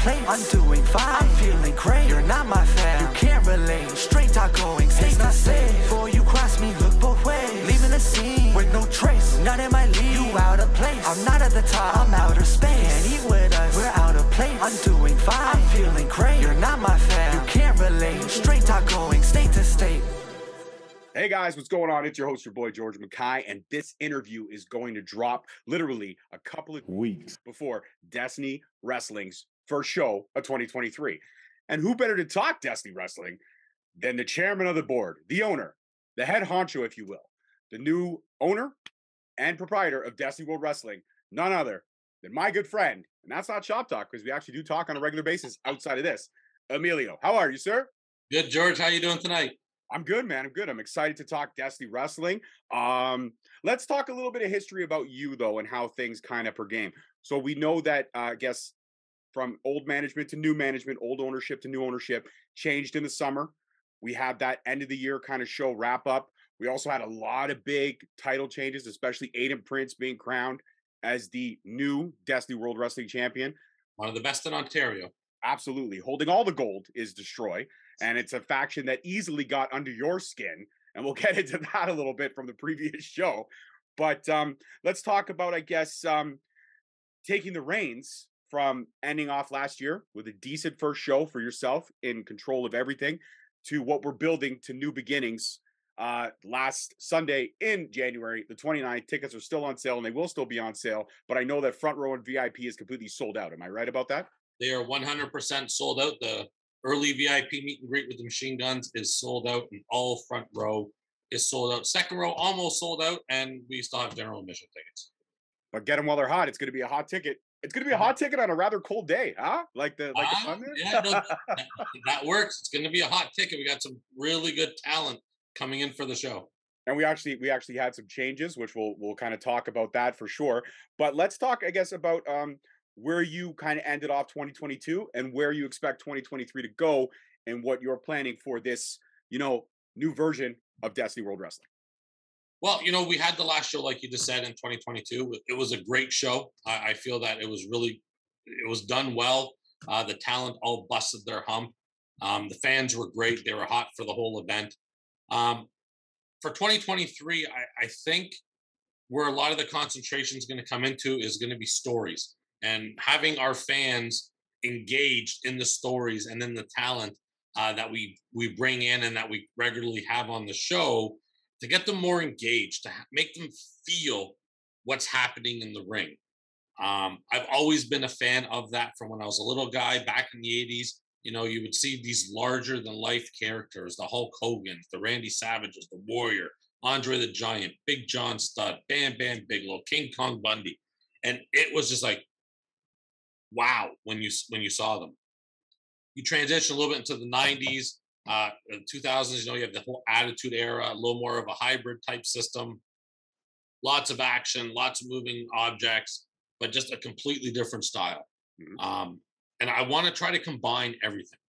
place. I'm doing fine, I'm feeling great. You're not my fan, you can't relate. Straight talk going, stay not safe. Before you cross me, look both ways. Leaving the scene with no trace, not in my league. You out of place, I'm not at the top, I'm outer space. Can't eat with us, we're out of place. I'm doing fine, I'm feeling great. You're not my fan, you can't relate. Straight talk going, state to state. Hey guys, what's going on? It's your host, your boy, George Mackay, and this interview is going to drop literally a couple of weeks before Destiny Wrestling's first show of 2023. And who better to talk Destiny Wrestling than the chairman of the board, the owner, the head honcho, if you will, the new owner and proprietor of Destiny World Wrestling, none other than my good friend, and that's not shop talk because we actually do talk on a regular basis outside of this, Emilio. How are you, sir? Good, George. How you doing tonight? I'm good, man. I'm good. I'm excited to talk Destiny Wrestling. Let's talk a little bit of history about you, though, and how things kind of per game. So we know that, I guess, from old management to new management, old ownership to new ownership, changed in the summer. We had that end of the year kind of show wrap up. We also had a lot of big title changes, especially Aiden Prince being crowned as the new Destiny World Wrestling Champion. One of the best in Ontario. Absolutely. Holding all the gold is Destroy. And it's a faction that easily got under your skin. And we'll get into that a little bit from the previous show. But let's talk about, I guess, taking the reins from ending off last year with a decent first show for yourself in control of everything to what we're building to new beginnings. Last Sunday in January, the 29th, tickets are still on sale and they will still be on sale. But I know that front row and VIP is completely sold out. Am I right about that? They are 100% sold out. The early VIP meet and greet with the machine guns is sold out, and all front row is sold out. Second row almost sold out, and we still have general admission tickets. But get them while they're hot. It's going to be a hot ticket. It's going to be a hot ticket on a rather cold day, huh? Like the sun there? Yeah, no, that works. It's going to be a hot ticket. We got some really good talent coming in for the show. And we actually had some changes, which we'll kind of talk about that for sure. But let's talk, I guess, about where you kind of ended off 2022 and where you expect 2023 to go and what you're planning for this, new version of Destiny World Wrestling. Well, we had the last show, like you just said, in 2022. It was a great show. I feel that it was done well. The talent all busted their hump. The fans were great. They were hot for the whole event. For 2023, I think where a lot of the concentration is going to come into is going to be stories. And having our fans engaged in the stories and in the talent that we bring in and that we regularly have on the show, to get them more engaged, to make them feel what's happening in the ring. I've always been a fan of that from when I was a little guy back in the 80s. You would see these larger than life characters, the Hulk Hogan, the Randy Savages, the Warrior, Andre the Giant, Big John Studd, Bam Bam Bigelow, King Kong Bundy. And it was just like, wow, when you saw them. You transition a little bit into the 90s, 2000s, you have the whole Attitude Era, a little more of a hybrid type system. Lots of action, lots of moving objects, but just a completely different style. Mm-hmm. And I want to try to combine everything.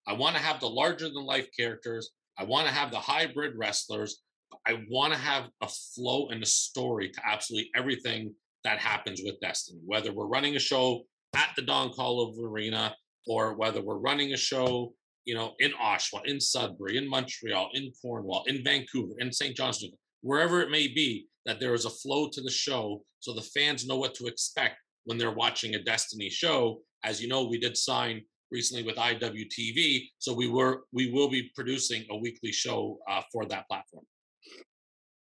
I want to have the larger than life characters. I want to have the hybrid wrestlers. I want to have a flow and a story to absolutely everything that happens with Destiny, whether we're running a show at the Don Coliver Arena, or whether we're running a show, in Oshawa, in Sudbury, in Montreal, in Cornwall, in Vancouver, in St. John's, wherever it may be, that there is a flow to the show so the fans know what to expect when they're watching a Destiny show. As you know, we did sign recently with IWTV, so we will be producing a weekly show for that platform.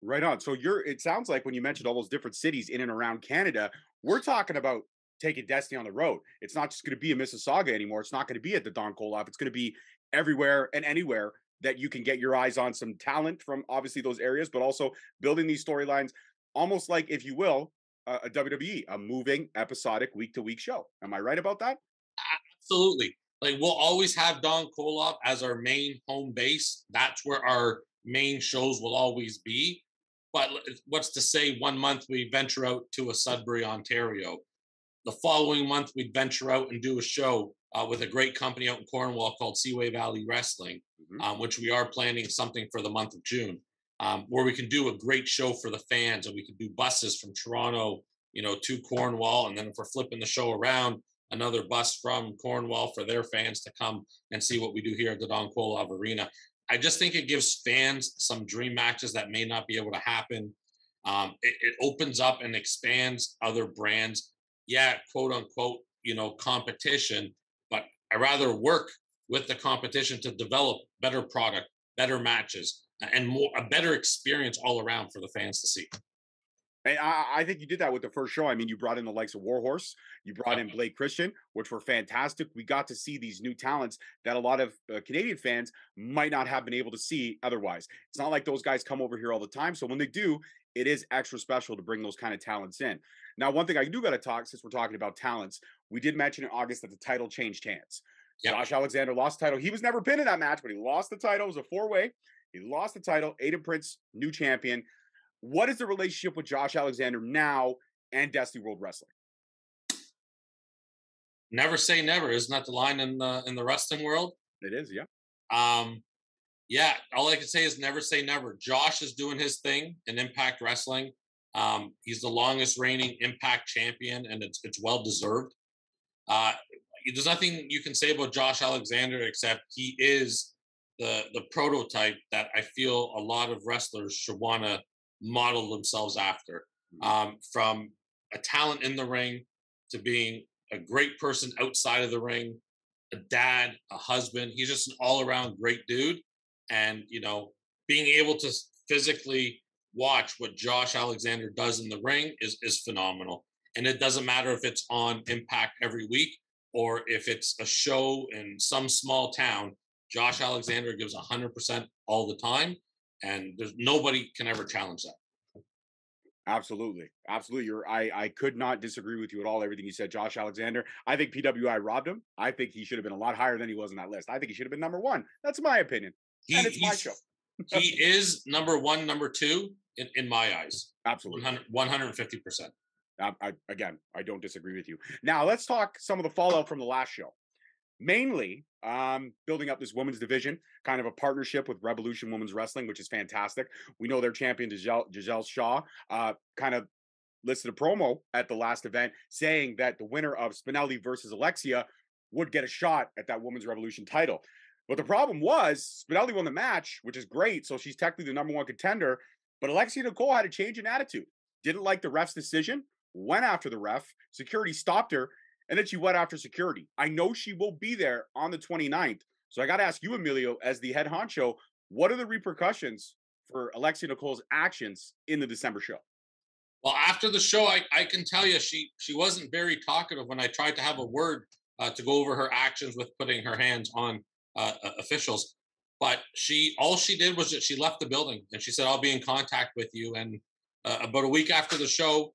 Right on. So it sounds like when you mentioned all those different cities in and around Canada, we're talking about taking Destiny on the road. It's not just going to be in Mississauga anymore. It's not going to be at the Don Coloff. It's going to be everywhere and anywhere that you can get your eyes on some talent from obviously those areas, but also building these storylines almost like, if you will, a WWE, a moving episodic week to week show. Am I right about that? Absolutely. Like, we'll always have Don Coloff as our main home base. That's where our main shows will always be. But what's to say 1 month we venture out to a Sudbury, Ontario. The following month, we'd venture out and do a show with a great company out in Cornwall called Seaway Valley Wrestling, which we are planning something for the month of June, where we can do a great show for the fans, and we can do buses from Toronto, to Cornwall. And then if we're flipping the show around, another bus from Cornwall for their fans to come and see what we do here at the Don Kolov Arena. I just think it gives fans some dream matches that may not be able to happen. It opens up and expands other brands. Yeah, quote unquote, competition, but I rather work with the competition to develop better product, better matches, and a better experience all around for the fans to see. And I think you did that with the first show. I mean, you brought in the likes of Warhorse, you brought in Blake Christian, which were fantastic. We got to see these new talents that a lot of Canadian fans might not have been able to see otherwise. It's not like those guys come over here all the time. So when they do, it is extra special to bring those kind of talents in. Now, one thing I do got to talk, since we're talking about talents, we did mention in August that the title changed hands. Yep. Josh Alexander lost the title. He was never pinned in that match, but he lost the title. It was a four-way. He lost the title. Aiden Prince, new champion. What is the relationship with Josh Alexander now and Destiny World Wrestling? Never say never. Isn't that the line in the wrestling world? It is, yeah. Yeah, all I can say is never say never. Josh is doing his thing in Impact Wrestling. He's the longest reigning Impact champion, and it's well deserved. There's nothing you can say about Josh Alexander except he is the prototype that I feel a lot of wrestlers should want to model themselves after. From a talent in the ring to being a great person outside of the ring, a dad, a husband. He's just an all-around great dude. And, being able to physically watch what Josh Alexander does in the ring is phenomenal. And it doesn't matter if it's on Impact every week or if it's a show in some small town. Josh Alexander gives 100% all the time. And there's nobody can ever challenge that. Absolutely. I could not disagree with you at all. Everything you said, Josh Alexander. I think PWI robbed him. I think he should have been a lot higher than he was on that list. I think he should have been number one. That's my opinion. And it's my show. He is number one, number two in my eyes. Absolutely. 150%. I don't disagree with you. Now let's talk some of the fallout from the last show. Mainly building up this women's division, kind of a partnership with Revolution Women's Wrestling, which is fantastic. We know their champion, Giselle Shaw, kind of listed a promo at the last event saying that the winner of Spinelli versus Alexia would get a shot at that Women's Revolution title. But the problem was Spinelli won the match, which is great. So she's technically the number one contender. But Alexia Nicole had a change in attitude. Didn't like the ref's decision, went after the ref. Security stopped her. And then she went after security. I know she will be there on the 29th. So I got to ask you, Emilio, as the head honcho, what are the repercussions for Alexia Nicole's actions in the December show? Well, after the show, I can tell you she wasn't very talkative when I tried to have a word to go over her actions with putting her hands on officials. But all she did was that she left the building and she said, I'll be in contact with you. And about a week after the show,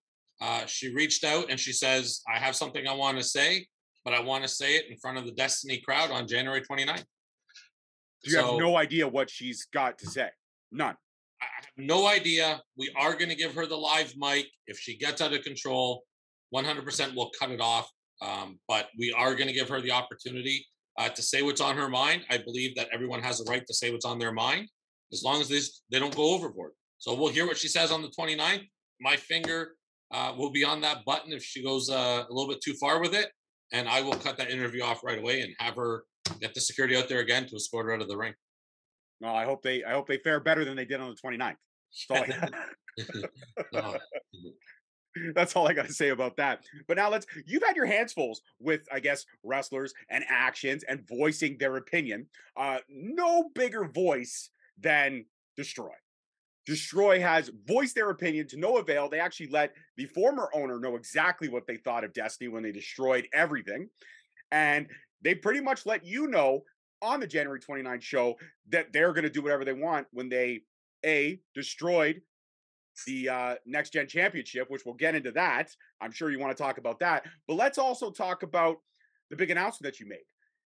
she reached out and she says, I have something I want to say, but I want to say it in front of the Destiny crowd on January 29th. You have no idea what she's got to say? None. I have no idea. We are going to give her the live mic. If she gets out of control, 100% we'll cut it off. But we are going to give her the opportunity to say what's on her mind. I believe that everyone has a right to say what's on their mind, as long as they don't go overboard. So we'll hear what she says on the 29th. My finger will be on that button if she goes a little bit too far with it, and I will cut that interview off right away and have her get the security out there again to escort her out of the ring. No, I hope they fare better than they did on the 29th. That's all I got to say about that. But now you've had your hands full with, I guess, wrestlers and actions and voicing their opinion. No bigger voice than Destroy. Destroy has voiced their opinion to no avail. They actually let the former owner know exactly what they thought of Destiny when they destroyed everything. And they pretty much let you know on the January 29th show that they're going to do whatever they want when they, destroyed the Next Gen Championship, which we'll get into that. I'm sure you want to talk about that. But let's also talk about the big announcement that you made.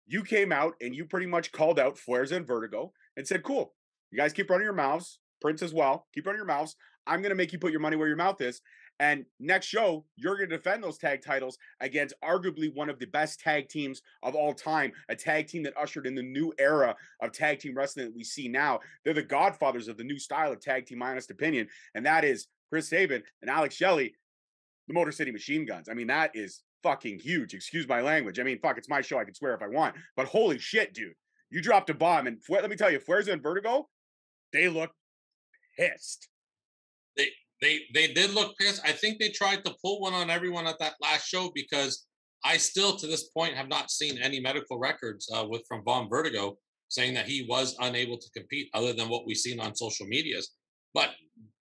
You came out and you pretty much called out Fuerza and Vertigo and said, cool, you guys keep running your mouths. Prince as well. Keep running your mouths. I'm going to make you put your money where your mouth is. And next show, you're going to defend those tag titles against arguably one of the best tag teams of all time, a tag team that ushered in the new era of tag team wrestling that we see now. They're the godfathers of the new style of tag team, my honest opinion. And that is Chris Sabin and Alex Shelley, the Motor City Machine Guns. I mean, that is fucking huge. Excuse my language. I mean, fuck, it's my show. I can swear if I want. But holy shit, dude. You dropped a bomb. And let me tell you, Fuerza and Vertigo, they look pissed. They did look pissed. I think they tried to pull one on everyone at that last show because I still, to this point, have not seen any medical records from Von Vertigo saying that he was unable to compete other than what we've seen on social medias. But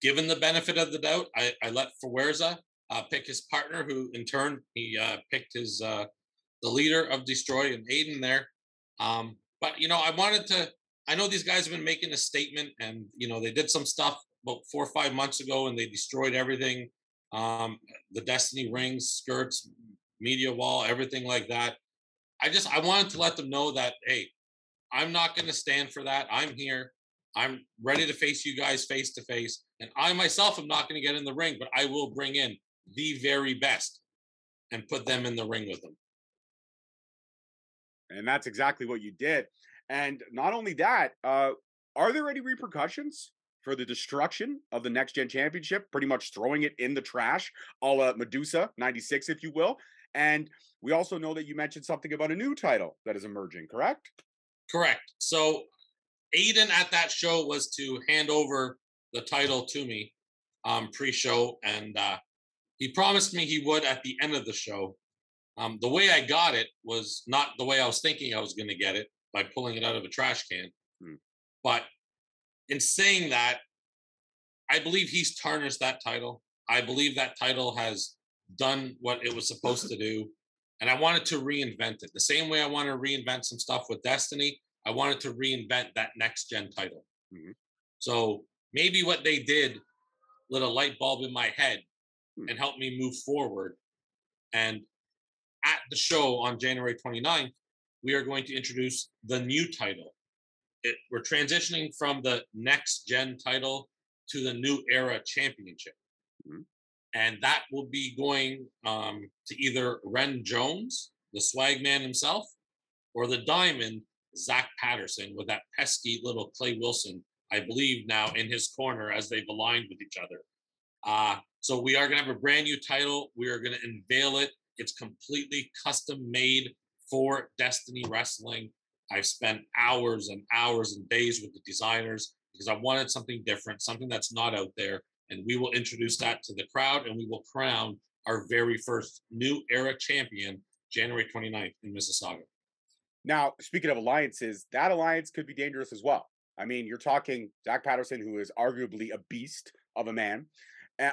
given the benefit of the doubt, I let Fuerza pick his partner, who in turn, he picked his the leader of Destroy and Aiden there. But, I know these guys have been making a statement and, they did some stuff about 4 or 5 months ago and they destroyed everything. The Destiny rings, skirts, media wall, everything like that. I wanted to let them know that, hey, I'm not going to stand for that. I'm here. I'm ready to face you guys face to face. And I myself am not going to get in the ring, but I will bring in the very best and put them in the ring with them. And that's exactly what you did. And not only that, are there any repercussions for the destruction of the Next Gen Championship, pretty much throwing it in the trash, a la Medusa 96, if you will? And we also know that you mentioned something about a new title that is emerging, correct? Correct. So Aiden at that show was to hand over the title to me pre-show, and he promised me he would at the end of the show. The way I got it was not the way I was thinking I was going to get it, by pulling it out of a trash can. But in saying that, I believe he's tarnished that title. I believe that title has done what it was supposed to do. And I wanted to reinvent it. The same way I want to reinvent some stuff with Destiny, I wanted to reinvent that next gen title. So maybe what they did lit a light bulb in my head and helped me move forward. And at the show on January 29th, we are going to introduce the new title. We're transitioning from the next gen title to the New Era Championship. And that will be going to either Ren Jones, the swag man himself, or the Diamond, Zach Patterson, with that pesky little Clay Wilson, I believe now in his corner as they've aligned with each other. So we are going to have a brand new title. We are going to unveil it. It's completely custom made for Destiny Wrestling. I've spent hours and hours and days with the designers because I wanted something different, something that's not out there. And we will introduce that to the crowd and we will crown our very first New Era champion, January 29th in Mississauga. Now, speaking of alliances, that alliance could be dangerous as well. I mean, you're talking Zach Patterson, who is arguably a beast of a man,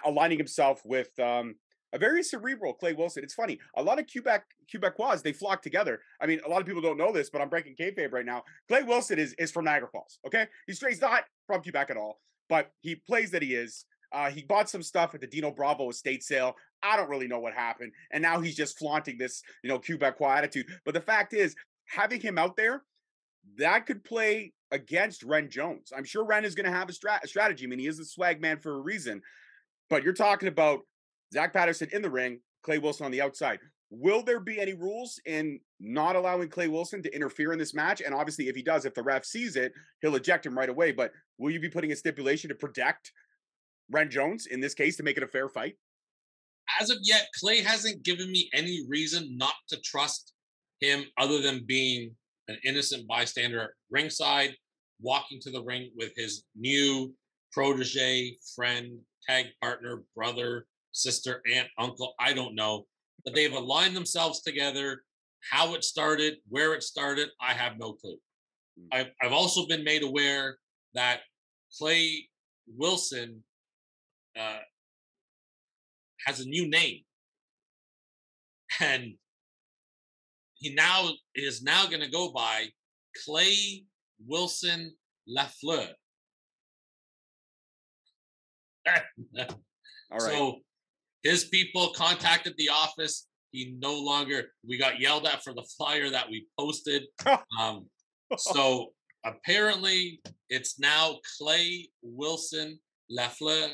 aligning himself with a very cerebral Clay Wilson. It's funny. A lot of Quebecois, they flock together. I mean, a lot of people don't know this, but I'm breaking kayfabe right now. Clay Wilson is from Niagara Falls, okay? He's not from Quebec at all, but he plays that he is. He bought some stuff at the Dino Bravo estate sale. I don't really know what happened. And now he's just flaunting this, Quebecois attitude. But the fact is, having him out there, that could play against Ren Jones. I'm sure Ren is going to have a strategy. I mean, he is the swag man for a reason. But you're talking about Zach Patterson in the ring, Clay Wilson on the outside. Will there be any rules in not allowing Clay Wilson to interfere in this match? And obviously, if he does, if the ref sees it, he'll eject him right away. But will you be putting a stipulation to protect Ren Jones in this case to make it a fair fight? As of yet, Clay hasn't given me any reason not to trust him other than being an innocent bystander at ringside, walking to the ring with his new protege, friend, tag partner, brother, sister, aunt, uncle, I don't know. But they've aligned themselves together. How it started, where it started, I have no clue. I've also been made aware that Clay Wilson has a new name. And he is now going to go by Clay Wilson Lafleur. All right. So his people contacted the office. We got yelled at for the flyer that we posted. So apparently it's now Clay Wilson Lafleur.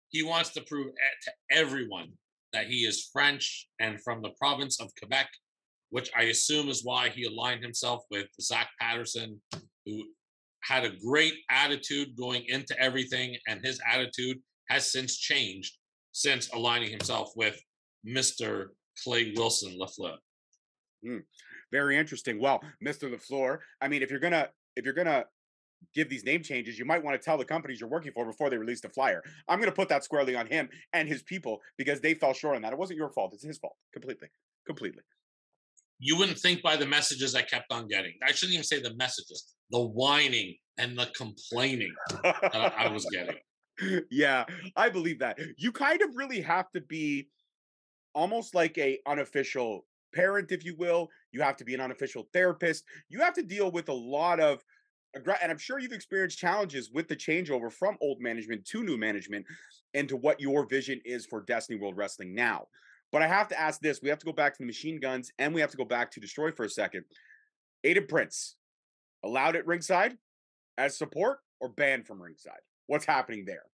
He wants to prove to everyone that he is French and from the province of Quebec, which I assume is why he aligned himself with Zach Patterson, who had a great attitude going into everything, and his attitude has since changed since aligning himself with Mr. Clay Wilson LaFleur. Very interesting. Well, Mr. LaFleur, I mean, if you're gonna give these name changes, you might want to tell the companies you're working for before they release the flyer. I'm going to put that squarely on him and his people because they fell short on that. It wasn't your fault. It's his fault. Completely. You wouldn't think by the messages I kept on getting. I shouldn't even say the messages, the whining and the complaining that I was getting. Yeah, I believe that. You kind of really have to be almost like a unofficial parent, if you will. You have to be an unofficial therapist. You have to deal with a lot of, and I'm sure you've experienced challenges with the changeover from old management to new management and to what your vision is for Destiny World Wrestling now. But I have to ask this. We have to go back to the Machine Guns and we have to go back to Destroy for a second. Aiden Prince, allowed at ringside as support or banned from ringside? What's happening there?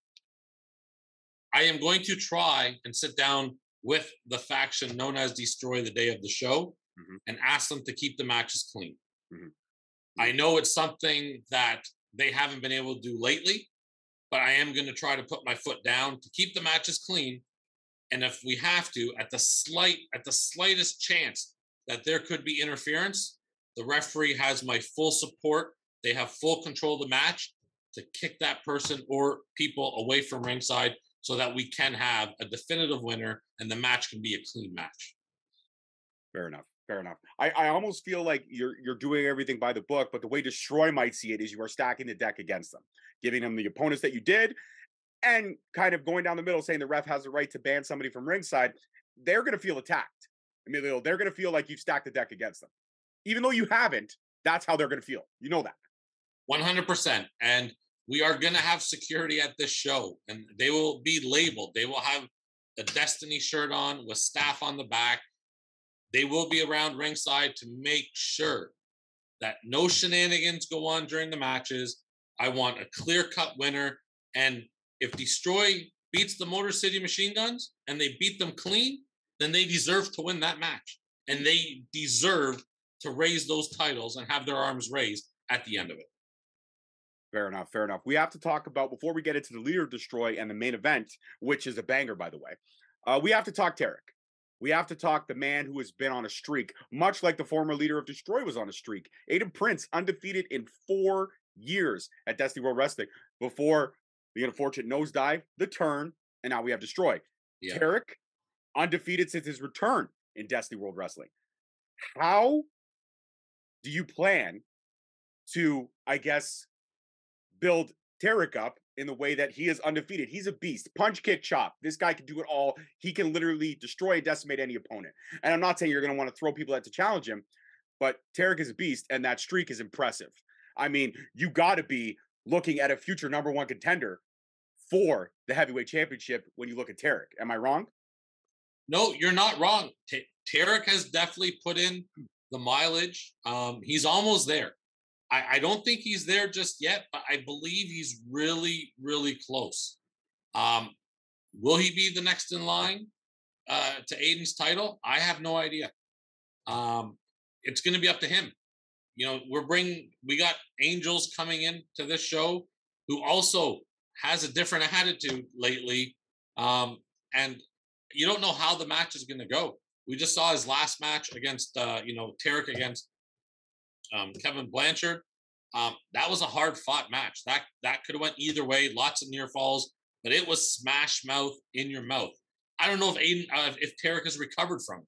I am going to try and sit down with the faction known as Destroy the day of the show and ask them to keep the matches clean. I know it's something that they haven't been able to do lately, but I am going to try to put my foot down to keep the matches clean. And if we have to, at the slightest chance that there could be interference, the referee has my full support. They have full control of the match to kick that person or people away from ringside so that we can have a definitive winner and the match can be a clean match. Fair enough. I almost feel like you're doing everything by the book, but the way Destroy might see it is you are stacking the deck against them, giving them the opponents that you did, and kind of going down the middle saying the ref has the right to ban somebody from ringside. They're going to feel attacked, Emilio. They're going to feel like you've stacked the deck against them. Even though you haven't, that's how they're going to feel. You know that. 100%. And we are going to have security at this show, and they will be labeled. They will have a Destiny shirt on with staff on the back. They will be around ringside to make sure that no shenanigans go on during the matches. I want a clear-cut winner. And if Destroy beats the Motor City Machine Guns and they beat them clean, then they deserve to win that match. And they deserve to raise those titles and have their arms raised at the end of it. Fair enough. We have to talk about, before we get into the leader of Destroy and the main event, which is a banger, by the way, we have to talk Tarek. We have to talk the man who has been on a streak, much like the former leader of Destroy was on a streak. Aiden Prince, undefeated in 4 years at Destiny World Wrestling before the unfortunate nosedive, the turn, and now we have Destroy. Yeah. Tarek, undefeated since his return in Destiny World Wrestling. How do you plan to, I guess, build Tarek up in the way that he is undefeated? He's a beast. Punch, kick, chop. This guy can do it all. He can literally destroy and decimate any opponent. And I'm not saying you're going to want to throw people out to challenge him, but Tarek is a beast, and that streak is impressive. I mean, you got to be looking at a future #1 contender for the heavyweight championship when you look at Tarek. Am I wrong? No, you're not wrong. Tarek has definitely put in the mileage. He's almost there. I don't think he's there just yet, but I believe he's really, really close. Will he be the next in line to Aiden's title? I have no idea. It's going to be up to him. You know, we got Angels coming in to this show who also has a different attitude lately. And you don't know how the match is going to go. We just saw his last match against, Tarek against Kevin Blanchard. That was a hard fought match. That could have went either way. Lots of near falls, but it was smash mouth in your mouth. I don't know if Tarek has recovered from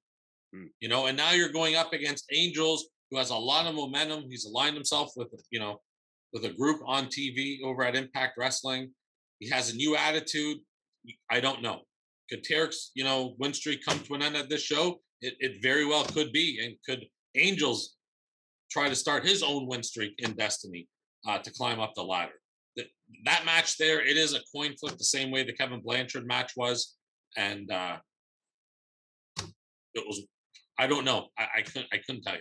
it, and now you're going up against Angels, who has a lot of momentum. He's aligned himself with a group on TV over at Impact Wrestling. He has a new attitude. I don't know. Could Tarek's, win streak come to an end at this show? It very well could be. And could Angels try to start his own win streak in Destiny to climb up the ladder? That match there, it is a coin flip the same way the Kevin Blanchard match was. And it was, I don't know. I couldn't tell you.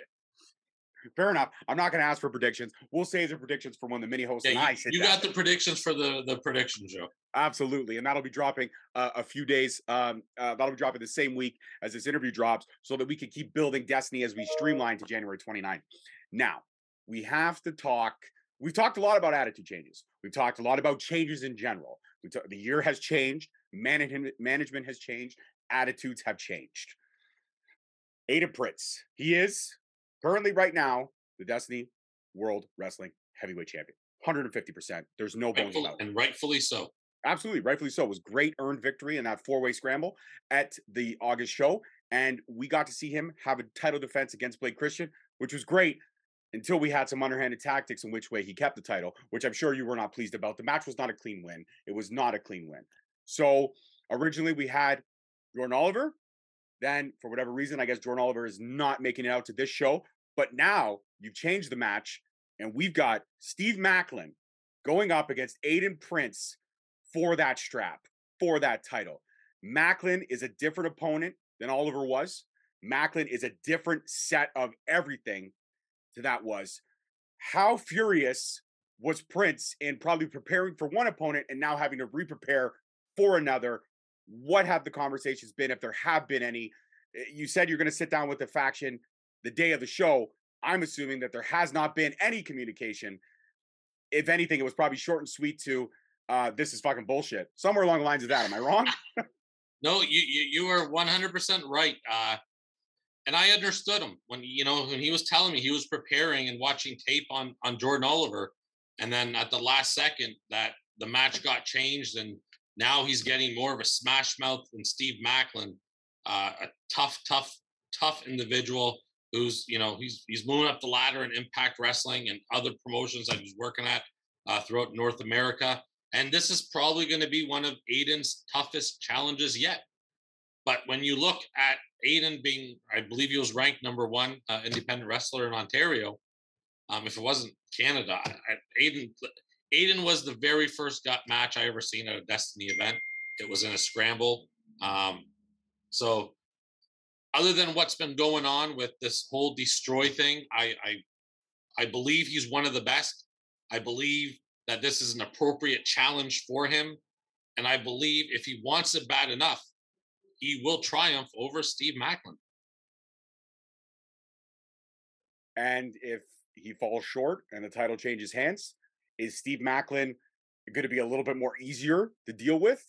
Fair enough. I'm not going to ask for predictions. We'll save the predictions for when the mini host and I sit down. You got the predictions for the prediction show. Absolutely. And that'll be dropping a few days. That'll be dropping the same week as this interview drops so that we can keep building Destiny as we streamline to January 29th. Now, we have to talk. We've talked a lot about attitude changes. We've talked a lot about changes in general. The year has changed. Management has changed. Attitudes have changed. Aiden Prince. He is currently right now the Destiny World Wrestling Heavyweight Champion. 150%. There's no bones about it. And rightfully so. Absolutely, rightfully so. It was great earned victory in that four-way scramble at the August show. And we got to see him have a title defense against Blake Christian, which was great until we had some underhanded tactics in which way he kept the title, which I'm sure you were not pleased about. The match was not a clean win. It was not a clean win. So originally we had Jordan Oliver. Then, for whatever reason, I guess Jordan Oliver is not making it out to this show. But now you've changed the match, and we've got Steve Macklin going up against Aiden Prince for that strap, for that title. Macklin is a different opponent than Oliver was. Macklin is a different set of everything to that was. How furious was Prince in probably preparing for one opponent and now having to re-prepare for another? What have the conversations been, if there have been any? You said you're going to sit down with the faction the day of the show. I'm assuming that there has not been any communication. If anything, it was probably short and sweet to, this is fucking bullshit. Somewhere along the lines of that. Am I wrong? No, you are 100% right. And I understood him when he was telling me he was preparing and watching tape on Jordan Oliver. And then at the last second that the match got changed and now he's getting more of a smash mouth than Steve Macklin, a tough individual who's, he's moving up the ladder in Impact Wrestling and other promotions that he's working at throughout North America. And this is probably going to be one of Aiden's toughest challenges yet. But when you look at Aiden being, I believe he was ranked number 1 independent wrestler in Ontario. If it wasn't Canada, Aiden was the very first match I ever seen at a Destiny event. It was in a scramble. So other than what's been going on with this whole destroy thing, I believe he's one of the best. I believe that this is an appropriate challenge for him. And I believe if he wants it bad enough, he will triumph over Steve Macklin. And if he falls short and the title changes hands, is Steve Macklin going to be a little bit more easier to deal with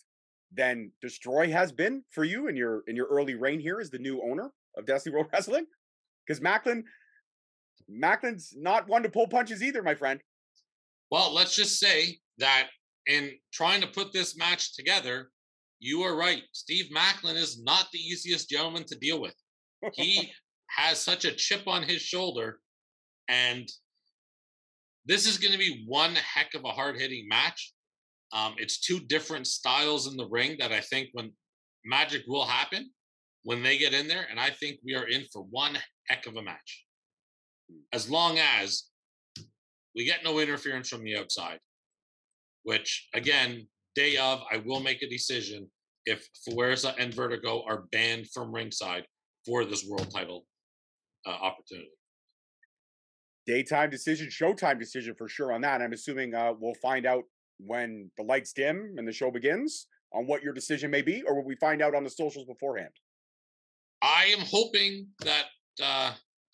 than Destroy has been for you in your early reign here as the new owner of Destiny World Wrestling? Because Macklin's not one to pull punches either, my friend. Well, let's just say that in trying to put this match together, you are right. Steve Macklin is not the easiest gentleman to deal with. He has such a chip on his shoulder, and this is going to be one heck of a hard-hitting match. It's two different styles in the ring that I think when magic will happen when they get in there, and I think we are in for one heck of a match. As long as we get no interference from the outside, which, again, day of, I will make a decision if Fuerza and Vertigo are banned from ringside for this world title opportunity. Daytime decision, showtime decision for sure on that. I'm assuming we'll find out when the lights dim and the show begins on what your decision may be, or will we find out on the socials beforehand? I am hoping that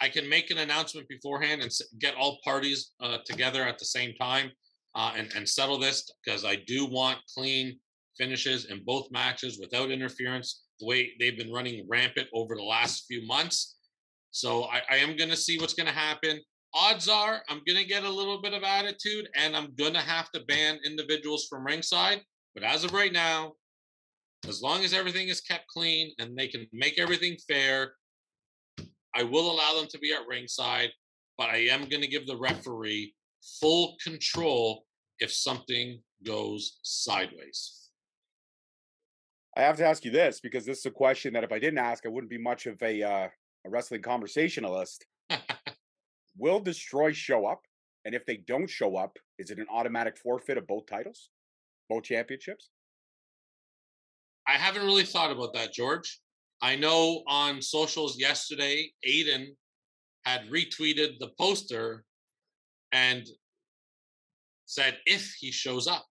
I can make an announcement beforehand and get all parties together at the same time and settle this, because I do want clean finishes in both matches without interference, the way they've been running rampant over the last few months. So I am going to see what's going to happen. Odds are I'm going to get a little bit of attitude and I'm going to have to ban individuals from ringside. But as of right now, as long as everything is kept clean and they can make everything fair, I will allow them to be at ringside, but I am going to give the referee full control if something goes sideways. I have to ask you this, because this is a question that if I didn't ask, I wouldn't be much of a wrestling conversationalist. Will Destroy show up? And if they don't show up, is it an automatic forfeit of both titles, both championships? I haven't really thought about that, George. I know on socials yesterday, Aiden had retweeted the poster and said if he shows up,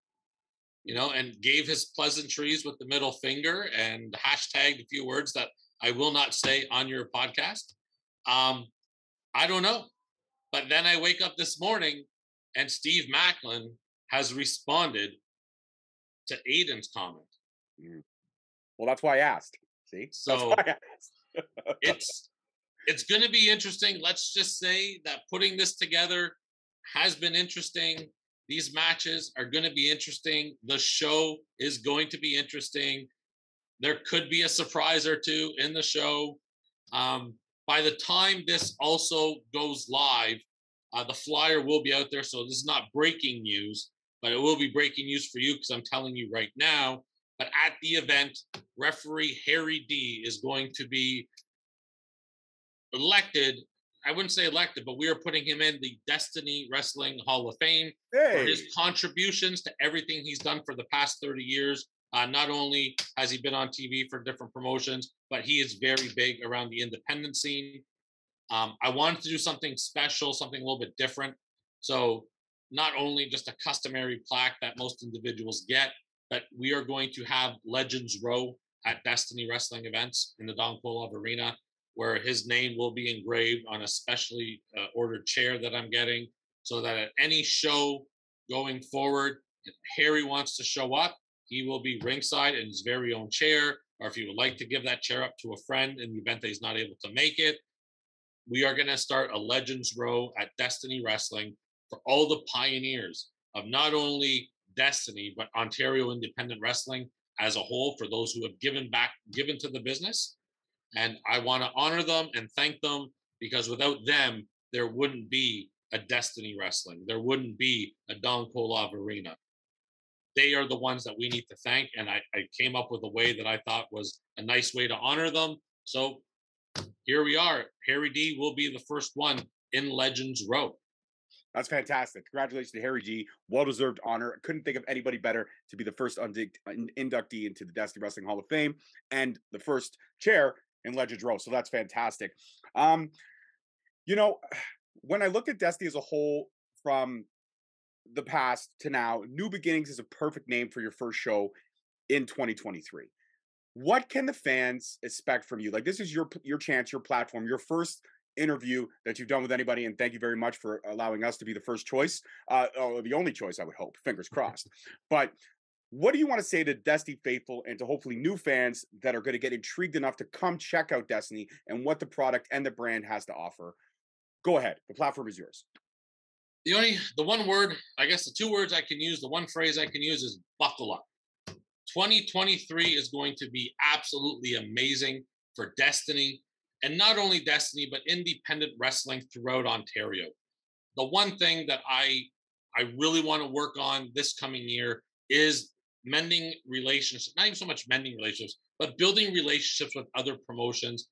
and gave his pleasantries with the middle finger and hashtagged a few words that I will not say on your podcast. I don't know. But then I wake up this morning and Steve Macklin has responded to Aiden's comment. Well, that's why I asked. See? So that's why I asked. It's going to be interesting. Let's just say that putting this together has been interesting. These matches are going to be interesting. The show is going to be interesting. There could be a surprise or two in the show. By the time this also goes live, the flyer will be out there. So this is not breaking news, but it will be breaking news for you because I'm telling you right now. But at the event, referee Harry D is going to be elected. I wouldn't say elected, but we are putting him in the Destiny Wrestling Hall of Fame for his contributions to everything he's done for the past 30 years. Not only has he been on TV for different promotions, but he is very big around the independent scene. I wanted to do something special, something a little bit different. So not only just a customary plaque that most individuals get, but we are going to have Legends Row at Destiny Wrestling events in the Don Kolov Arena, where his name will be engraved on a specially ordered chair that I'm getting, so that at any show going forward, if Harry wants to show up, he will be ringside in his very own chair, or if he would like to give that chair up to a friend in the event that he's not able to make it, we are going to start a Legends Row at Destiny Wrestling for all the pioneers of not only Destiny, but Ontario independent wrestling as a whole, for those who have given to the business. And I want to honor them and thank them, because without them, there wouldn't be a Destiny Wrestling. There wouldn't be a Don Kolov Arena. They are the ones that we need to thank. And I came up with a way that I thought was a nice way to honor them. So here we are. Harry D will be the first one in Legends Row. That's fantastic. Congratulations to Harry G. Well-deserved honor. I couldn't think of anybody better to be the first inductee into the Destiny Wrestling Hall of Fame and the first chair in Legends Row. So that's fantastic. You know, when I look at Destiny as a whole from the past to now, New Beginnings is a perfect name for your first show in 2023. What can the fans expect from you? Like, this is your chance, your platform, your first interview that you've done with anybody, and thank you very much for allowing us to be the first choice, or the only choice, I would hope, fingers crossed. But what do you want to say to Destiny faithful and to hopefully new fans that are going to get intrigued enough to come check out Destiny and what the product and the brand has to offer? Go ahead. The platform is yours. The one word, I guess the two words I can use, the one phrase I can use is buckle up. 2023 is going to be absolutely amazing for Destiny, and not only Destiny, but independent wrestling throughout Ontario. The one thing that I really want to work on this coming year is mending relationships, not even so much mending relationships, but building relationships with other promotions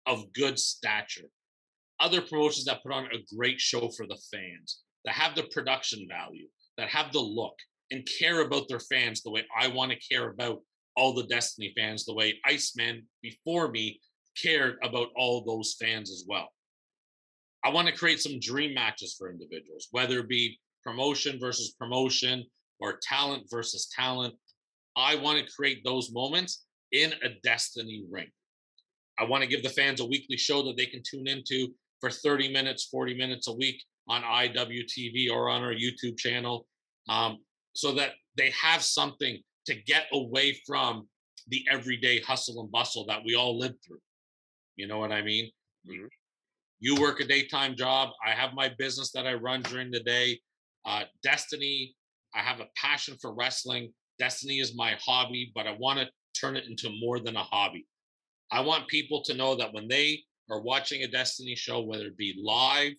of good stature, other promotions that put on a great show for the fans, that have the production value, that have the look, and care about their fans the way I want to care about all the Destiny fans, the way Iceman before me cared about all those fans as well. I want to create some dream matches for individuals, whether it be promotion versus promotion or talent versus talent. I want to create those moments in a Destiny ring. I want to give the fans a weekly show that they can tune into for 30 minutes, 40 minutes a week on IWTV or on our YouTube channel, so that they have something to get away from the everyday hustle and bustle that we all live through. You know what I mean? Mm-hmm. You work a daytime job. I have my business that I run during the day. Destiny, I have a passion for wrestling. Destiny is my hobby, but I want to turn it into more than a hobby. I want people to know that when they are watching a Destiny show, whether it be live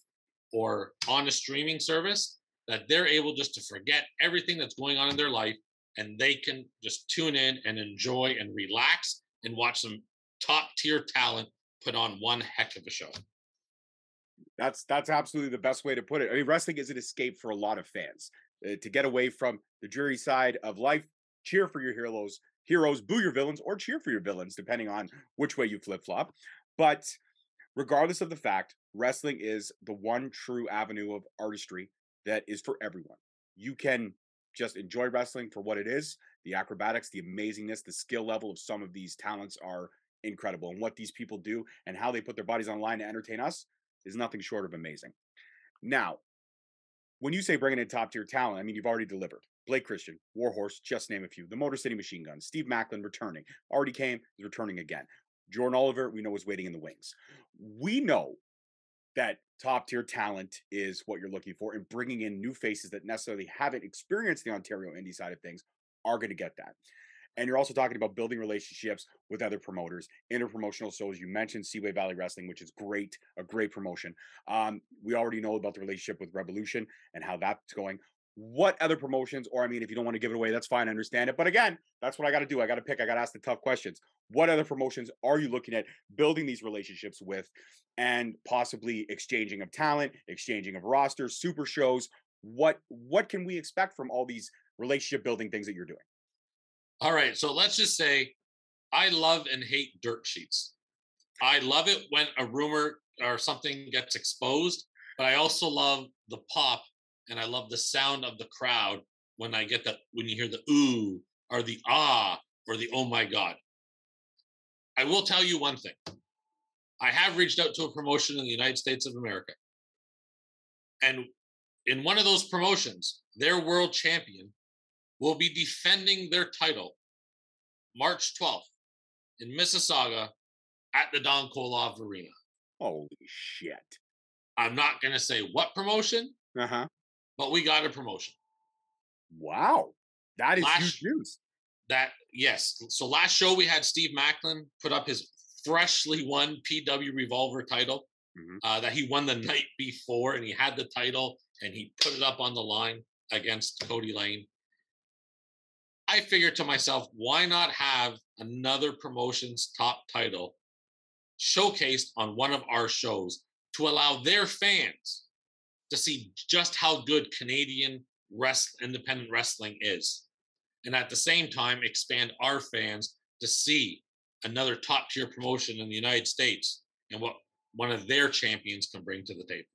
or on a streaming service, that they're able just to forget everything that's going on in their life, and they can just tune in and enjoy and relax and watch some top tier talent put on one heck of a show. That's absolutely the best way to put it. I mean, wrestling is an escape for a lot of fans to get away from the dreary side of life, cheer for your heroes, boo your villains, or cheer for your villains, depending on which way you flip-flop. But regardless of the fact, wrestling is the one true avenue of artistry that is for everyone. You can just enjoy wrestling for what it is. The acrobatics, the amazingness, the skill level of some of these talents are incredible. And what these people do and how they put their bodies online to entertain us is nothing short of amazing. Now, when you say bringing in top-tier talent, I mean, you've already delivered. Blake Christian, Warhorse, just name a few. The Motor City Machine Guns, Steve Macklin returning. Already came, is returning again. Jordan Oliver, we know, is waiting in the wings. We know that top tier talent is what you're looking for, and bringing in new faces that necessarily haven't experienced the Ontario indie side of things are going to get that. And you're also talking about building relationships with other promoters, interpromotional shows. You mentioned Seaway Valley Wrestling, which is great, a great promotion. We already know about the relationship with Revolution and how that's going. What other promotions, or I mean, if you don't want to give it away, that's fine, I understand it. But again, that's what I got to do. I got to pick, I got to ask the tough questions. What other promotions are you looking at building these relationships with, and possibly exchanging of talent, exchanging of rosters, super shows? What can we expect from all these relationship building things that you're doing? All right, so let's just say I love and hate dirt sheets. I love it when a rumor or something gets exposed, but I also love the pop, and I love the sound of the crowd when you hear the ooh or the ah or the oh my God. I will tell you one thing. I have reached out to a promotion in the United States of America. And in one of those promotions, their world champion will be defending their title March 12th in Mississauga at the Don Kolov Arena. Holy shit. I'm not going to say what promotion, but we got a promotion. Wow. That is huge news. Yes. So last show we had Steve Macklin put up his freshly won PW Revolver title that he won the night before, and he had the title and he put it up on the line against Cody Lane. I figured to myself, why not have another promotion's top title showcased on one of our shows to allow their fans to see just how good Canadian independent wrestling is, and at the same time expand our fans to see another top tier promotion in the United States and what one of their champions can bring to the table.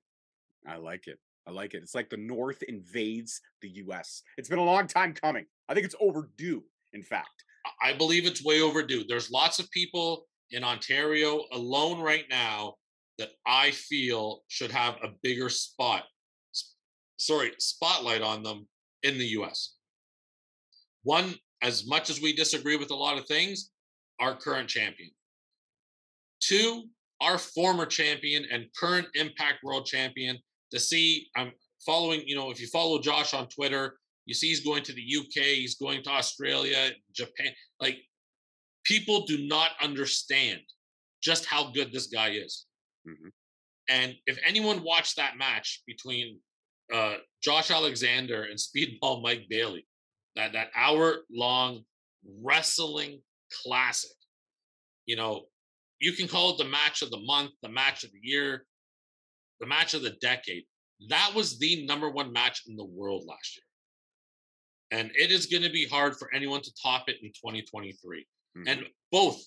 I like it. I like it. It's like the North invades the US. It's been a long time coming. I think it's overdue, in fact. I believe it's way overdue. There's lots of people in Ontario alone right now that I feel should have a bigger spotlight on them in the US. One, as much as we disagree with a lot of things, our current champion. Two, our former champion and current Impact World Champion. To see, I'm following, if you follow Josh on Twitter, you see he's going to the UK, he's going to Australia, Japan. Like, people do not understand just how good this guy is. And if anyone watched that match between Josh Alexander and Speedball Mike Bailey, that hour-long wrestling classic, you can call it the match of the month, the match of the year, the match of the decade. That was the number one match in the world last year. And it is going to be hard for anyone to top it in 2023. And both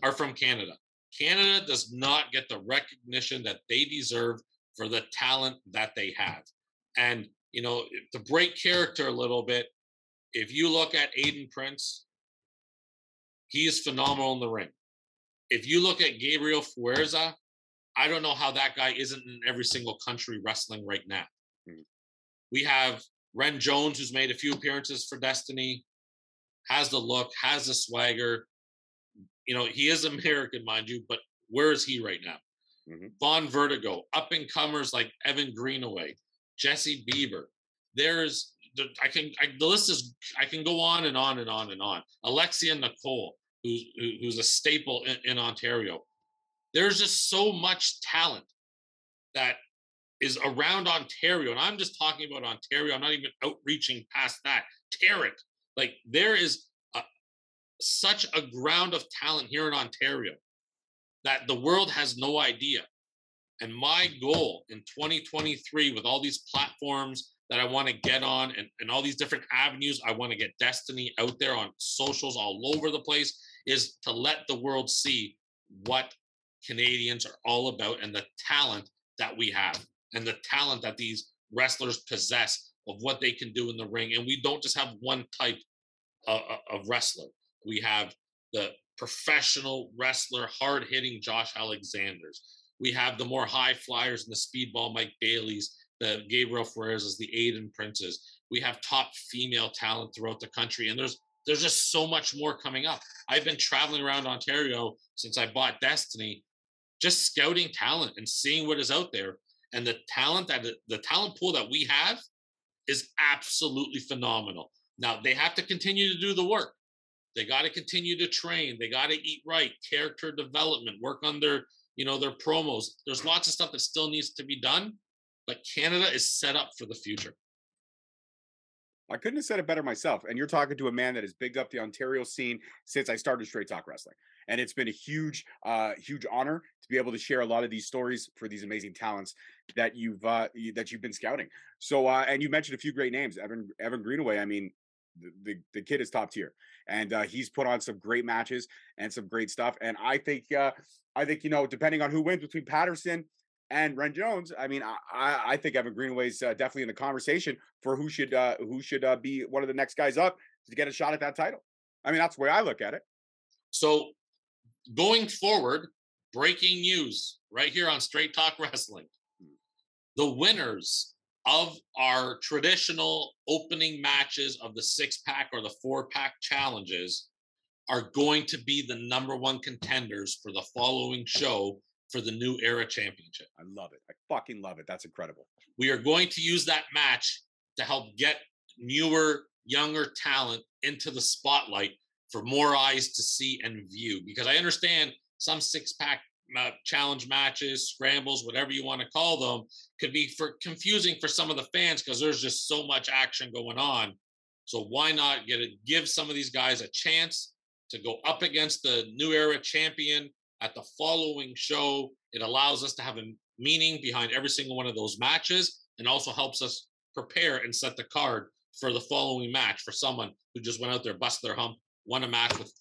are from Canada. Canada does not get the recognition that they deserve for the talent that they have. And, to break character a little bit, if you look at Aiden Prince, he is phenomenal in the ring. If you look at Gabriel Fuerza, I don't know how that guy isn't in every single country wrestling right now. We have Ren Jones, who's made a few appearances for Destiny, has the look, has the swagger. He is American, mind you, but where is he right now? Von Vertigo, up-and-comers like Evan Greenaway, Jesse Bieber. I can go on and on and on and on. Alexia Nicole, who's a staple in Ontario. There's just so much talent that is around Ontario. And I'm just talking about Ontario. I'm not even outreaching past that. Tear it. Like, there is such a ground of talent here in Ontario that the world has no idea. And my goal in 2023, with all these platforms that I want to get on and all these different avenues, I want to get Destiny out there on socials all over the place, is to let the world see what Canadians are all about and the talent that we have and the talent that these wrestlers possess of what they can do in the ring. And we don't just have one type of wrestler. We have the professional wrestler, hard-hitting Josh Alexanders. We have the more high flyers and the speedball Mike Baileys, the Gabriel Fuerzas, the Aiden Princes. We have top female talent throughout the country. And there's there's just so much more coming up. I've been traveling around Ontario since I bought Destiny, just scouting talent and seeing what is out there. And the talent pool that we have is absolutely phenomenal. Now they have to continue to do the work. They got to continue to train. They got to eat right, character development, work on their promos. There's lots of stuff that still needs to be done, but Canada is set up for the future. I couldn't have said it better myself. And you're talking to a man that has bigged up the Ontario scene since I started Straight Talk Wrestling. And it's been a huge honor to be able to share a lot of these stories for these amazing talents that you've been scouting. So, and you mentioned a few great names, Evan Greenaway. I mean, the kid is top tier, and he's put on some great matches and some great stuff. And I think depending on who wins between Patterson and Ren Jones, I mean, I think Evan Greenaway's definitely in the conversation for who should be one of the next guys up to get a shot at that title. I mean, that's the way I look at it. So going forward, breaking news right here on Straight Talk Wrestling. The winners of our traditional opening matches of the 6-pack or the 4-pack challenges are going to be the number 1 contenders for the following show for the New Era Championship. I love it. I fucking love it. That's incredible. We are going to use that match to help get newer, younger talent into the spotlight for more eyes to see and view. Because I understand some 6-pack challenge matches, scrambles, whatever you want to call them, could be confusing for some of the fans because there's just so much action going on. So why not give some of these guys a chance to go up against the New Era champion at the following show? It allows us to have a meaning behind every single one of those matches, and also helps us prepare and set the card for the following match for someone who just went out there, busted their hump, won a match with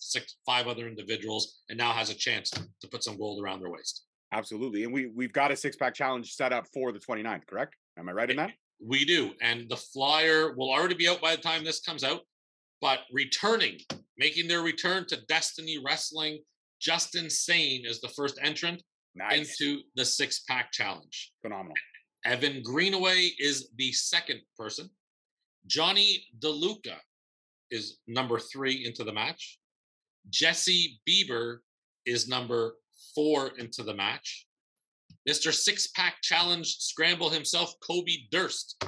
5 other individuals, and now has a chance to put some gold around their waist. Absolutely. And we've got a 6-pack challenge set up for the 29th, correct? Am I right in that? We do. And the flyer will already be out by the time this comes out. But making their return to Destiny Wrestling, Justin Sane is the first entrant into the 6-pack challenge. Phenomenal. Evan Greenaway is the second person. Johnny DeLuca is number 3 into the match. Jesse Bieber is number 4 into the match. Mr. 6-pack challenge scramble himself, Kobe Durst,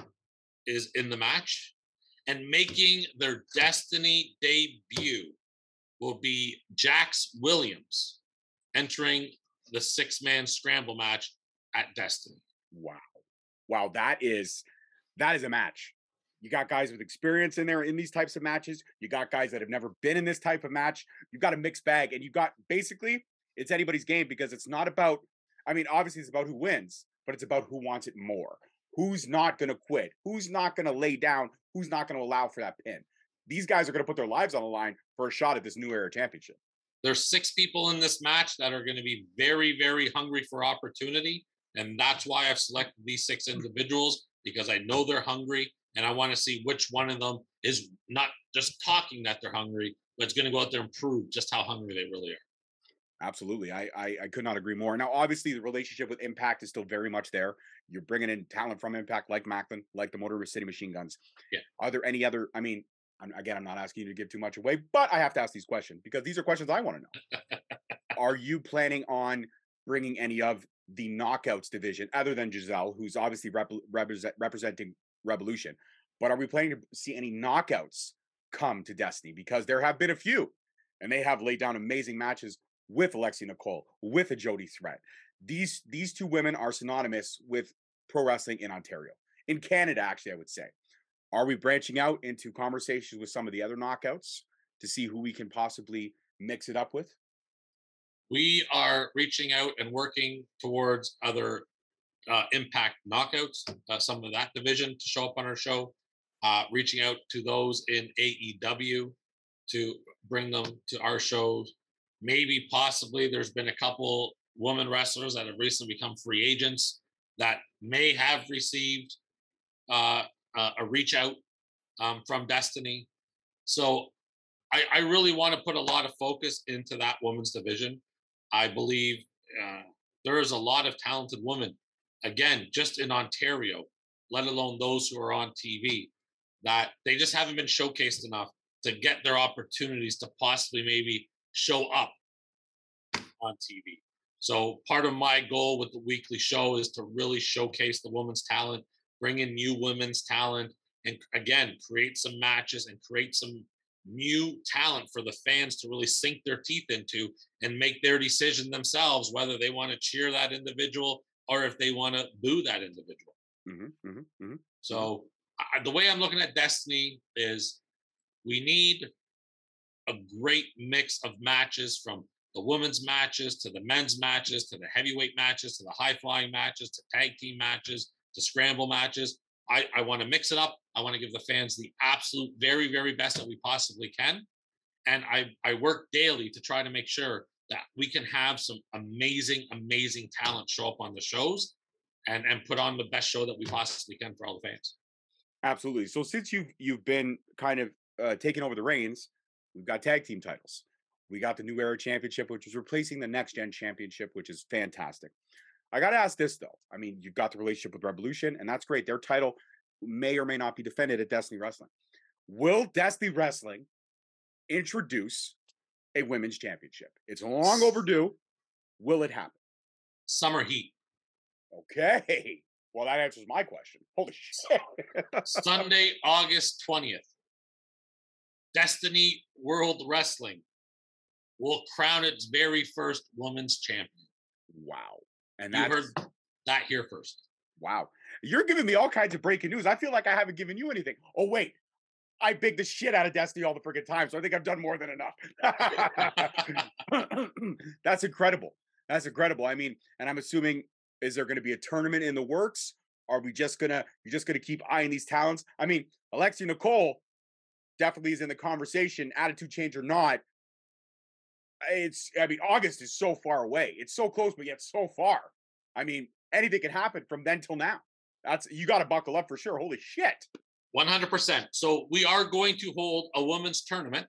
is in the match. And making their Destiny debut will be Jax Williams entering the 6-man scramble match at Destiny. Wow, that is a match. You got guys with experience in there in these types of matches. You got guys that have never been in this type of match. You've got a mixed bag, and you've got basically it's anybody's game because it's not about, I mean, obviously it's about who wins, but it's about who wants it more. Who's not going to quit? Who's not going to lay down? Who's not going to allow for that pin? These guys are going to put their lives on the line for a shot at this New Era Championship. There's 6 people in this match that are going to be very, very hungry for opportunity. And that's why I've selected these 6 individuals, because I know they're hungry. And I want to see which one of them is not just talking that they're hungry, but it's going to go out there and prove just how hungry they really are. Absolutely. I could not agree more. Now, obviously, the relationship with Impact is still very much there. You're bringing in talent from Impact like Macklin, like the Motor City Machine Guns. Yeah. Are there any other, I mean, I'm not asking you to give too much away, but I have to ask these questions because these are questions I want to know. Are you planning on bringing any of the Knockouts division, other than Giselle, who's obviously representing Revolution, but are we planning to see any Knockouts come to Destiny? Because there have been a few, and they have laid down amazing matches with Alexi Nicole, with a Jody Threat. These 2 women are synonymous with pro wrestling in Ontario, in Canada, actually, I would say. Are we branching out into conversations with some of the other Knockouts to see who we can possibly mix it up with? We are reaching out and working towards other Impact Knockouts, some of that division to show up on our show, reaching out to those in AEW to bring them to our shows. Maybe possibly there's been a couple women wrestlers that have recently become free agents that may have received a reach out from Destiny. So I really want to put a lot of focus into that women's division. I believe there is a lot of talented women, again, just in Ontario, let alone those who are on TV, that they just haven't been showcased enough to get their opportunities to possibly maybe show up on TV. So part of my goal with the weekly show is to really showcase the women's talent, bring in new women's talent, and again, create some matches and create some new talent for the fans to really sink their teeth into and make their decision themselves, whether they want to cheer that individual or if they want to boo that individual. So the way I'm looking at Destiny is we need a great mix of matches, from the women's matches to the men's matches to the heavyweight matches to the high flying matches to tag team matches to scramble matches. I want to mix it up. I want to give the fans the absolute very, very best that we possibly can. And I work daily to try to make sure that we can have some amazing, amazing talent show up on the shows and put on the best show that we possibly can for all the fans. Absolutely. So since you've been kind of taking over the reins, we've got tag team titles. We got the New Era Championship, which is replacing the Next Gen Championship, which is fantastic. I got to ask this, though. I mean, you've got the relationship with Revolution, and that's great. Their title may or may not be defended at Destiny Wrestling. Will Destiny Wrestling introduce a women's championship? It's long overdue. Will it happen? Summer Heat. Okay. Well, that answers my question. Holy shit. Sunday, August 20th. Destiny World Wrestling will crown its very first women's champion. Wow. And you heard that here first. Wow. You're giving me all kinds of breaking news. I feel like I haven't given you anything. Oh, wait. I big the shit out of Destiny all the freaking time, so I think I've done more than enough. That's incredible. That's incredible. I mean, and I'm assuming, is there going to be a tournament in the works? Are we just you're just gonna keep eyeing these talents? I mean, Alexia Nicole definitely is in the conversation, attitude change or not. August is so far away. It's so close, but yet so far. I mean, anything can happen from then till now. You got to buckle up for sure. Holy shit. 100%. So we are going to hold a women's tournament,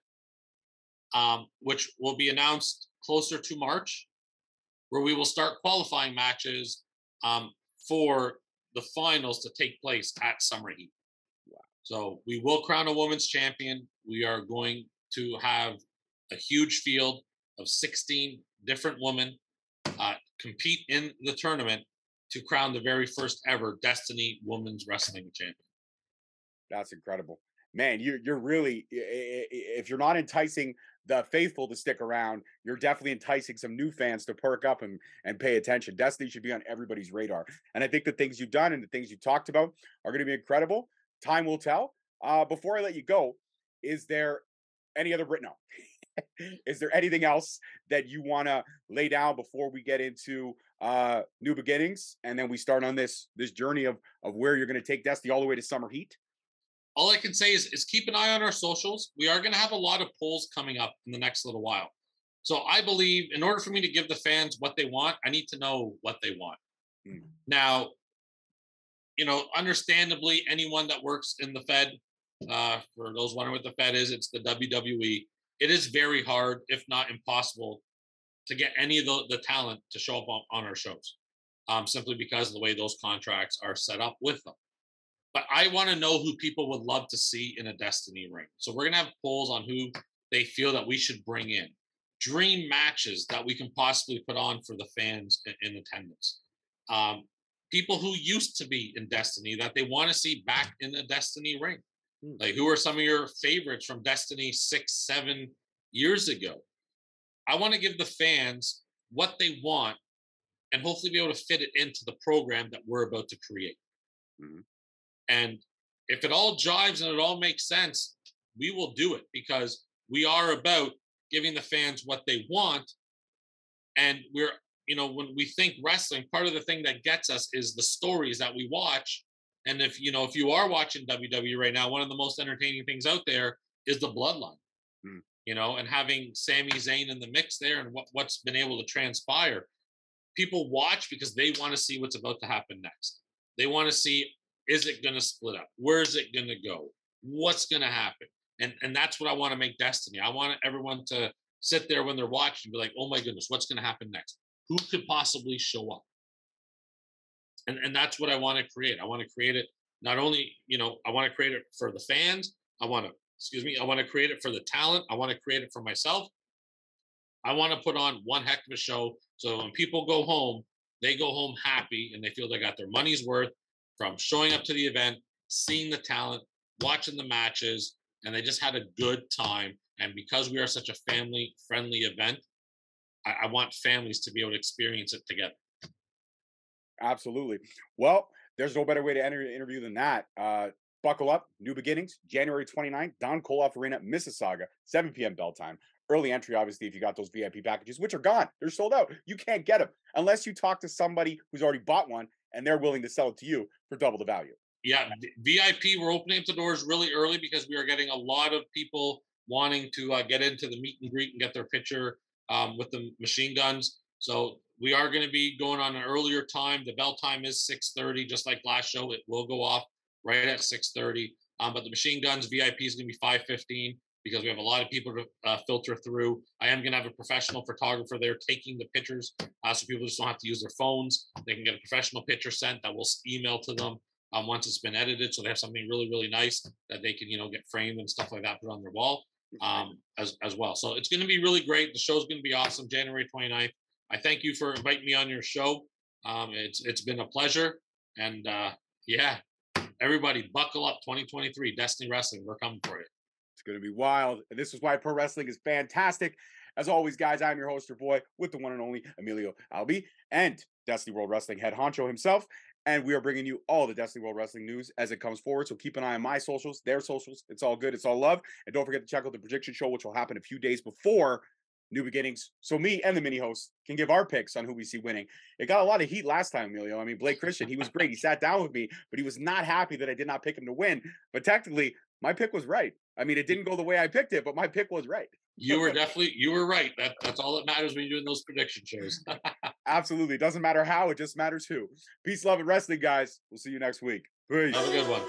which will be announced closer to March, where we will start qualifying matches for the finals to take place at Summer Heat. Wow. So we will crown a women's champion. We are going to have a huge field of 16 different women compete in the tournament to crown the very first ever Destiny Women's Wrestling Champion. That's incredible. Man, you're really, if you're not enticing the faithful to stick around, you're definitely enticing some new fans to perk up and pay attention. Destiny should be on everybody's radar. And I think the things you've done and the things you talked about are going to be incredible. Time will tell. Before I let you go, is there any other no? Is there anything else that you want to lay down before we get into new beginnings and then we start on this journey of where you're going to take Destiny all the way to Summer Heat? All I can say is keep an eye on our socials. We are going to have a lot of polls coming up in the next little while. So I believe in order for me to give the fans what they want, I need to know what they want. Now, understandably, anyone that works in the Fed, for those wondering what the Fed is, it's the WWE. It is very hard, if not impossible, to get any of the talent to show up on our shows, simply because of the way those contracts are set up with them. But I want to know who people would love to see in a Destiny ring. So we're going to have polls on who they feel that we should bring in. Dream matches that we can possibly put on for the fans in attendance. People who used to be in Destiny that they want to see back in a Destiny ring. Like, who are some of your favorites from Destiny 6-7 years ago? I want to give the fans what they want and hopefully be able to fit it into the program that we're about to create. And if it all jives and it all makes sense, we will do it, because we are about giving the fans what they want. And we're, when we think wrestling, part of the thing that gets us is the stories that we watch. And if you are watching WWE right now, one of the most entertaining things out there is the bloodline, and having Sami Zayn in the mix there and what's been able to transpire. People watch because they want to see what's about to happen next. They want to see, is it going to split up? Where is it going to go? What's going to happen? And that's what I want to make Destiny. I want everyone to sit there when they're watching and be like, oh my goodness, what's going to happen next? Who could possibly show up? And that's what I want to create. I want to create it not only, I want to create it for the fans. I want to excuse me, I want to create it for the talent. I want to create it for myself. I want to put on one heck of a show. So when people go home, they go home happy and they feel they got their money's worth from showing up to the event, seeing the talent, watching the matches, and they just had a good time. And because we are such a family-friendly event, I want families to be able to experience it together. Absolutely. Well, there's no better way to enter an interview than that. Buckle up. New beginnings, January 29th, Don Koloff Arena, Mississauga, 7 p.m. bell time. Early entry, obviously, if you got those VIP packages, which are gone. They're sold out. You can't get them unless you talk to somebody who's already bought one and they're willing to sell it to you for double the value. Yeah, VIP, we're opening up the doors really early because we are getting a lot of people wanting to get into the meet and greet and get their picture with the machine guns. So we are going to be going on an earlier time. The bell time is 6:30, just like last show. It will go off right at 6:30. But the machine guns VIP is going to be 5:15 because we have a lot of people to filter through. I am going to have a professional photographer there taking the pictures, so people just don't have to use their phones. They can get a professional picture sent that we'll email to them once it's been edited, so they have something really, really nice that they can, get framed and stuff like that, put on their wall as well. So it's going to be really great. The show's going to be awesome, January 29th. I thank you for inviting me on your show. It's been a pleasure. And yeah, everybody buckle up. 2023 Destiny Wrestling. We're coming for you. It's going to be wild. And this is why pro wrestling is fantastic. As always, guys, I'm your host, your boy, with the one and only Emilio Albi and Destiny World Wrestling head honcho himself. And we are bringing you all the Destiny World Wrestling news as it comes forward. So keep an eye on my socials, their socials. It's all good. It's all love. And don't forget to check out the prediction show, which will happen a few days before New Beginnings. So me and the mini host can give our picks on who we see winning. It got a lot of heat last time, Emilio. I mean, Blake Christian, he was great. He sat down with me, but he was not happy that I did not pick him to win. But technically, my pick was right. I mean, it didn't go the way I picked it, but my pick was right. You were right. That's all that matters when you're doing those prediction shows. Absolutely. It doesn't matter how, it just matters who. Peace, love, and wrestling, guys. We'll see you next week. Peace. Have a good one.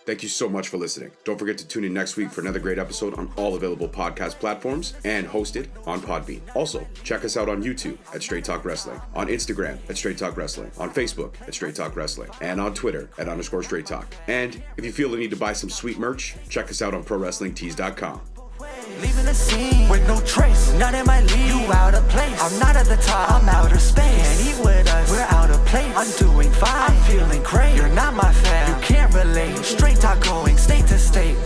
Thank you so much for listening. Don't forget to tune in next week for another great episode on all available podcast platforms and hosted on Podbean. Also, check us out on YouTube at Straight Talk Wrestling, on Instagram at Straight Talk Wrestling, on Facebook at Straight Talk Wrestling, and on Twitter at _Straight Talk. And if you feel the need to buy some sweet merch, check us out on ProWrestlingTees.com. Leaving the scene with no trace, not in my league. You out of place. I'm not at the top. I'm outer space. Can't eat with us. We're out of place. I'm doing fine. I'm feeling great. You're not my fan. You can't relate. Straight talk going state to state.